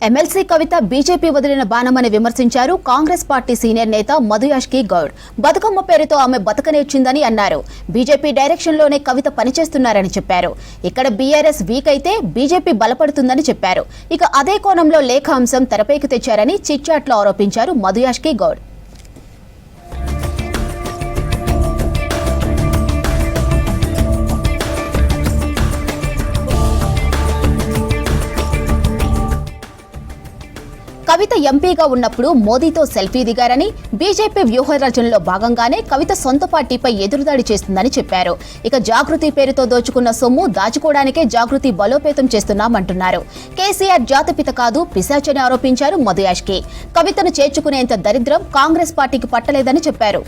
MLC కవిత BJP వదిలిన బాణమని విమర్శించారు Congress party senior నేత మధుయాష్కి గౌడ్. బతుకమ్మ పేరుతో ఆమె బతకనేర్చిందని అన్నారు. బీజేపీ డైరెక్షన్ లోనే కవిత పనిచేస్తున్నారని చెప్పారు. ఇక్కడ బీఆర్ఎస్ వీక్ అయితే బీజేపీ బలపడుతుందని చెప్పారు. ఇక అదే కోణంలో లేఖ అంశం తెరపైకి తెచ్చారని చిట్చాట్లో ఆరోపించారు మధుయాష్కి గౌడ్. కవిత ఎంపీగా ఉన్నప్పుడు మోదీతో సెల్ఫీ దిగారని, బీజేపీ వ్యూహరచనలో భాగంగానే కవిత సొంత పార్టీపై ఎదురుదాడి చేస్తుందని చెప్పారు. ఇక జాగృతి పేరుతో దోచుకున్న సొమ్ము దాచుకోవడానికే జాగృతి బలోపేతం చేస్తున్నామంటున్నారు. కేసీఆర్ జాతిపిత కాదు పిశాచని ఆరోపించారు మధుయాష్కి. కవితను చేర్చుకునేంత దరిద్రం కాంగ్రెస్ పార్టీకి పట్టలేదని చెప్పారు.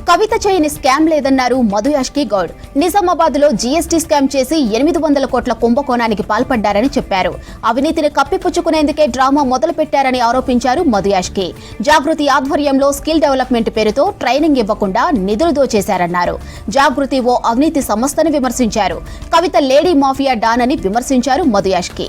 కవిత చేయని స్కామ్ లేదన్నారు మధుయాష్కి గౌడ్. నిజామాబాద్ లో జీఎస్టీ స్కామ్ చేసి 800 కోట్ల కుంభకోణానికి పాల్పడ్డారని చెప్పారు. అవినీతిని కప్పిపుచ్చుకునేందుకే డ్రామా మొదలు పెట్టారని ఆరోపించారు మధుయాష్కి. జాగృతి ఆధ్వర్యంలో స్కిల్ డెవలప్మెంట్ పేరుతో ట్రైనింగ్ ఇవ్వకుండా నిధులు దోచేశారన్నారు. జాగృతి ఓ అవినీతి సంస్థను విమర్శించారు. కవిత లేడీ మాఫియా డాన్ అని విమర్శించారు మధుయాష్కి.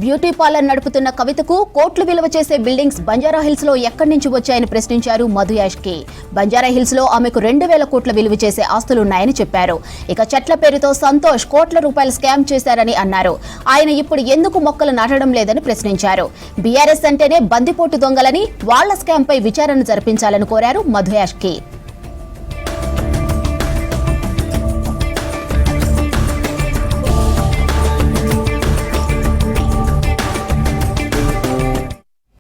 బ్యూటీ పార్లర్ నడుపుతున్న కవితకు కోట్లు విలువ చేసే బిల్డింగ్స్ బంజారాహిల్స్ లో ఎక్కడి నుంచి వచ్చాయని ప్రశ్నించారు మధుయాష్కి. బంజారాహిల్స్ లో ఆమెకు 2000 కోట్ల విలువ చేసే ఆస్తులున్నాయని చెప్పారు. ఇక చెట్ల పేరుతో సంతోష్ కోట్ల రూపాయలు స్కామ్ చేశారని అన్నారు. ఆయన ఇప్పుడు ఎందుకు మొక్కలు నాటడం లేదని ప్రశ్నించారు. బీఆర్ఎస్ అంటేనే బందిపోటు దొంగలని, వాళ్ల స్కామ్ పై విచారణ జరిపించాలని కోరారు మధుయాష్కి.